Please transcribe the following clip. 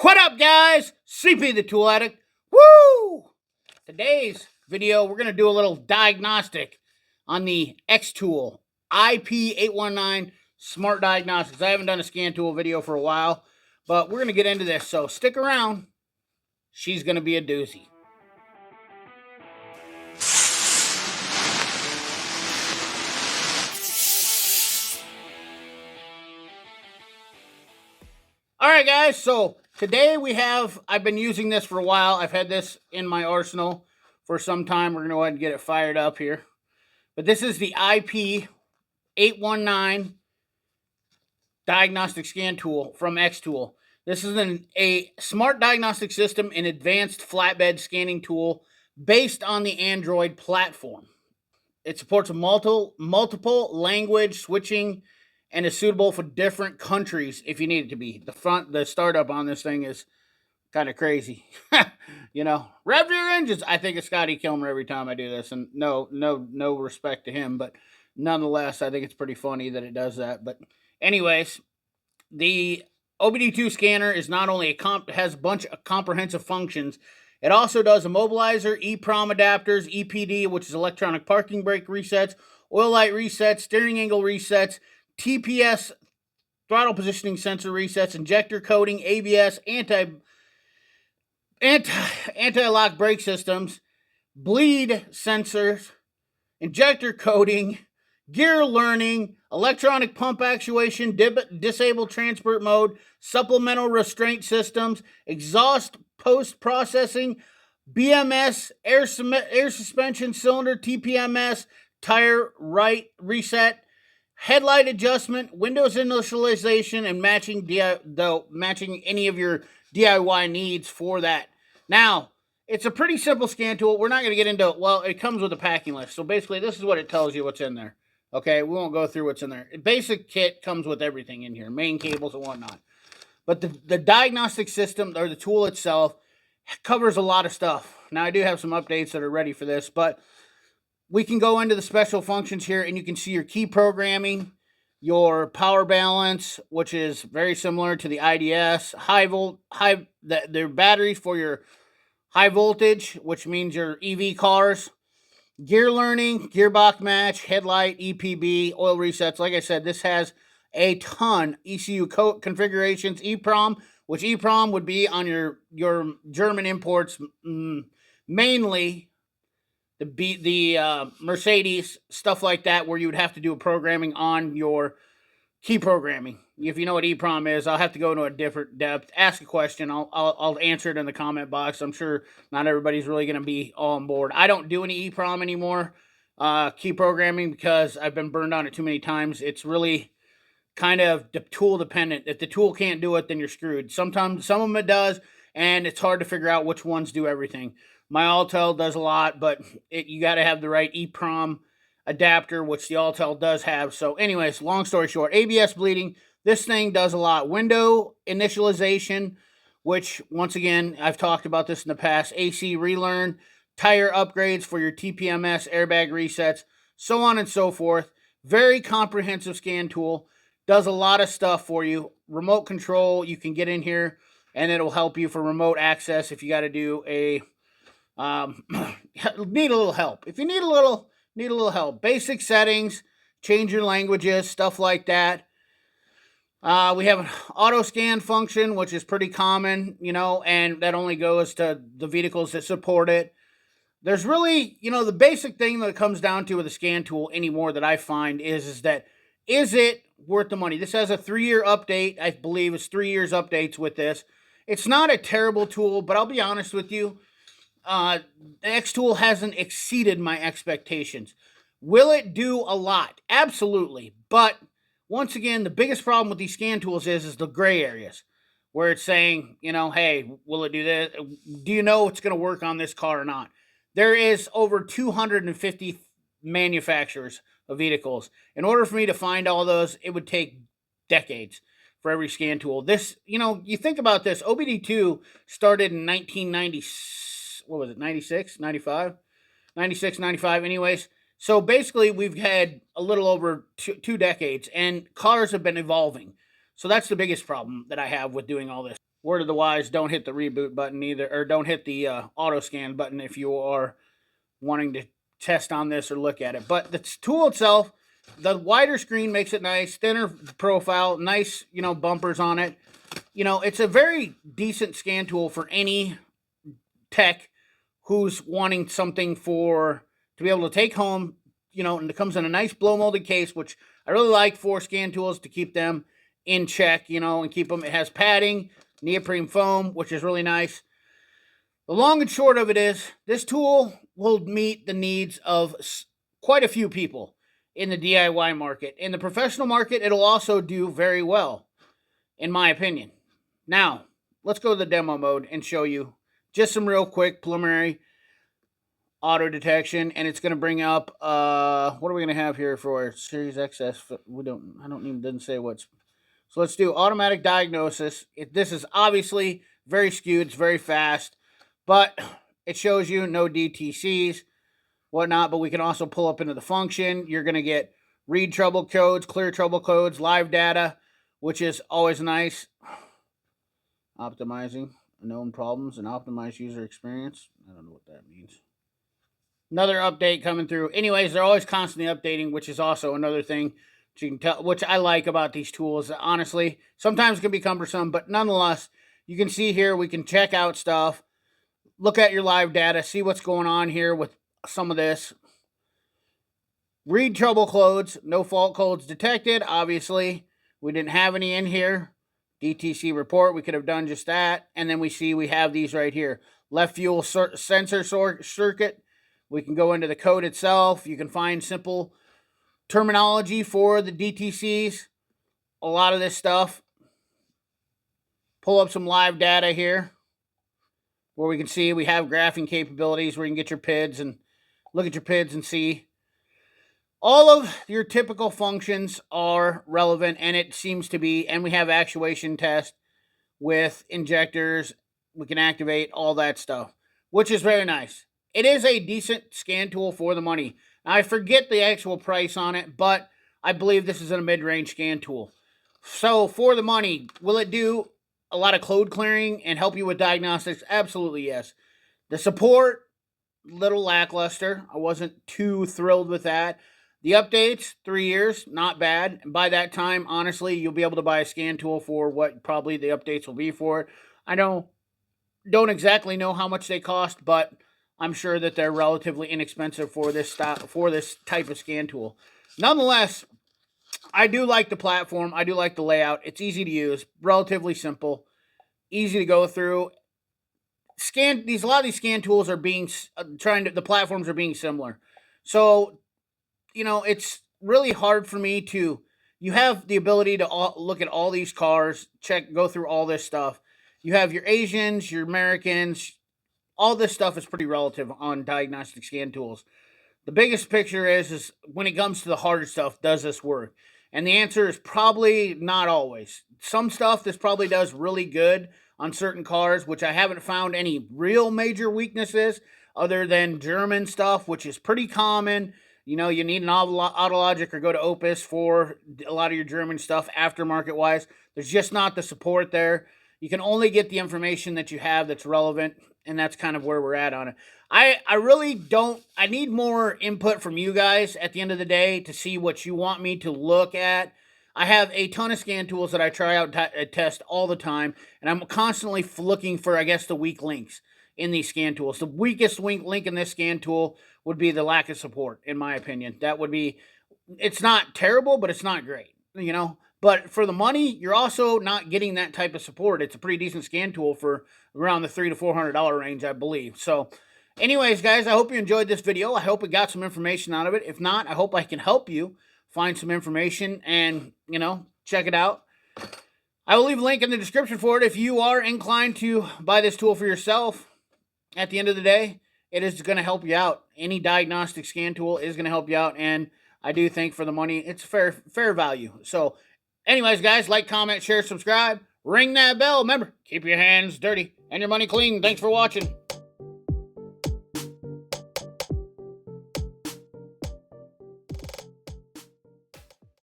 What up, guys? CP the Tool Addict. Woo! Today's video, we're going to do a little diagnostic on the XTOOL IP819 Smart Diagnostics. I haven't done a scan tool video for a while, but we're going to get into this, so stick around. She's going to be a doozy. Alright guys, so today I've been using this for a while. I've had this in my arsenal for some time. We're going to go ahead and get it fired up here. But this is the IP819 Diagnostic Scan Tool from XTOOL. This is a smart diagnostic system and advanced flatbed scanning tool based on the Android platform. It supports multiple language switching and is suitable for different countries if you need it to be. The startup on this thing is kind of crazy. You know, rev your engines. I think of Scotty Kilmer every time I do this, and no respect to him, but nonetheless, I think it's pretty funny that it does that. But anyways, the OBD2 scanner is not only has a bunch of comprehensive functions. It also does immobilizer, EEPROM adapters, EPD, which is electronic parking brake resets, oil light resets, steering angle resets, TPS, throttle positioning sensor resets, injector coding, ABS, anti-lock brake systems, bleed sensors, injector coding, gear learning, electronic pump actuation, disabled transport mode, supplemental restraint systems, exhaust post-processing, BMS, air suspension cylinder, TPMS, tire right reset, headlight adjustment, windows initialization, and matching any of your DIY needs for that. Now, it's a pretty simple scan tool. We're not going to get into it. Well, it comes with a packing list. So basically, this is what it tells you what's in there. Okay, we won't go through what's in there. Basic kit comes with everything in here, main cables and whatnot. But the diagnostic system, or the tool itself, covers a lot of stuff. Now, I do have some updates that are ready for this, but we can go into the special functions here, and you can see your key programming, your power balance, which is very similar to the IDS, their batteries for your high voltage, which means your EV cars, gear learning, gearbox match, headlight, EPB, oil resets. Like I said, this has a ton ECU configurations, EEPROM, which EEPROM would be on your German imports, mainly the Mercedes, stuff like that, where you would have to do a programming on your key programming. If you know what EEPROM is, I'll have to go into a different depth. Ask a question. I'll answer it in the comment box. I'm sure not everybody's really going to be all on board. I don't do any EEPROM anymore, key programming, because I've been burned on it too many times. It's really kind of tool dependent. If the tool can't do it, then you're screwed. Sometimes some of them it does, and it's hard to figure out which ones do everything. My Altel does a lot, but you got to have the right EEPROM adapter, which the Altel does have. So anyways, long story short, ABS bleeding, this thing does a lot. Window initialization, which once again, I've talked about this in the past. AC relearn, tire upgrades for your TPMS, airbag resets, so on and so forth. Very comprehensive scan tool. Does a lot of stuff for you. Remote control, you can get in here, and it'll help you for remote access if you got to do a need a little help. If you need a little help, basic settings, change your languages, stuff like that. We have an auto scan function, which is pretty common, you know, and that only goes to the vehicles that support it. There's really, you know, the basic thing that it comes down to with a scan tool anymore that I find is it worth the money? This has a 3-year update. I believe it's 3 years updates with this. It's not a terrible tool, but I'll be honest with you. The XTOOL hasn't exceeded my expectations. Will it do a lot? Absolutely. But once again, the biggest problem with these scan tools is the gray areas, where it's saying, you know, hey, will it do this? Do you know it's going to work on this car or not? There is over 250 manufacturers of vehicles. In order for me to find all those, it would take decades for every scan tool. This, you know, you think about this, OBD2 started in 1990, what was it, 96, 95? 96, 95, anyways. So basically, we've had a little over two decades, and cars have been evolving. So that's the biggest problem that I have with doing all this. word of the wise, don't hit the reboot button either, or don't hit the auto scan button if you are wanting to test on this or look at it. But the tool itself, the wider screen makes it nice, thinner profile, nice, bumpers on it. It's a very decent scan tool for any tech who's wanting something to be able to take home, and it comes in a nice blow molded case, which I really like for scan tools to keep them in check, and keep them. It has padding, neoprene foam, which is really nice. The long and short of it is, this tool will meet the needs of quite a few people in the DIY market. In the professional market, it'll also do very well, in my opinion. Now, let's go to the demo mode and show you just some real quick preliminary auto detection, and it's going to bring up, what are we going to have here for Series XS? Didn't say what's. So let's do automatic diagnosis. This is obviously very skewed, it's very fast, but it shows you no DTCs, whatnot, but we can also pull up into the function. You're going to get read trouble codes, clear trouble codes, live data, which is always nice. Optimizing known problems and optimize user experience. I don't know what that means. Another update coming through. Anyways, they're always constantly updating, which is also another thing you can tell, which I like about these tools. Honestly, sometimes it can be cumbersome, but nonetheless, you can see here, we can check out stuff, look at your live data, see what's going on here with some of this. Read trouble codes, no fault codes detected. Obviously, we didn't have any in here. DTC report, we could have done just that. And then we have these right here. Left fuel sensor circuit. We can go into the code itself. You can find simple terminology for the DTCs. A lot of this stuff. Pull up some live data here, where we can see we have graphing capabilities where you can get your PIDs and look at your PIDs and see. All of your typical functions are relevant, and it seems to be, and we have actuation test with injectors. We can activate all that stuff, which is very nice. It is a decent scan tool for the money. Now, I forget the actual price on it, but I believe this is a mid-range scan tool. So for the money, will it do a lot of code clearing and help you with diagnostics? Absolutely, yes. The support, little lackluster. I wasn't too thrilled with that. The updates, 3 years, not bad. And by that time, honestly, you'll be able to buy a scan tool for what probably the updates will be for it. I don't exactly know how much they cost, but I'm sure that they're relatively inexpensive for this type of scan tool. Nonetheless, I do like the platform. I do like the layout. It's easy to use, relatively simple, easy to go through. A lot of these scan tools are the platforms are being similar. So, it's really hard for me you have the ability to look at all these cars, go through all this stuff. You have your Asians, your Americans, all this stuff is pretty relative on diagnostic scan tools. The biggest picture is when it comes to the harder stuff, does this work? And the answer is probably not always. Some stuff this probably does really good on certain cars, which I haven't found any real major weaknesses other than German stuff, which is pretty common. You need an Autologic or go to Opus for a lot of your German stuff aftermarket-wise. There's just not the support there. You can only get the information that you have that's relevant, and that's kind of where we're at on it. I really don't. I need more input from you guys at the end of the day to see what you want me to look at. I have a ton of scan tools that I try out test all the time, and I'm constantly looking for, I guess, the weak links in these scan tools. The weakest link in this scan tool would be the lack of support, in my opinion. That would be, it's not terrible, but it's not great, But for the money, you're also not getting that type of support. It's a pretty decent scan tool for around the $300 to $400 range, I believe. So, anyways, guys, I hope you enjoyed this video. I hope it got some information out of it. If not, I hope I can help you find some information and, check it out. I will leave a link in the description for it if you are inclined to buy this tool for yourself. At the end of the day, it is going to help you out. Any diagnostic scan tool is going to help you out, and I do think for the money, it's fair value. So, anyways, guys, like, comment, share, subscribe, ring that bell. Remember, keep your hands dirty and your money clean. Thanks for watching.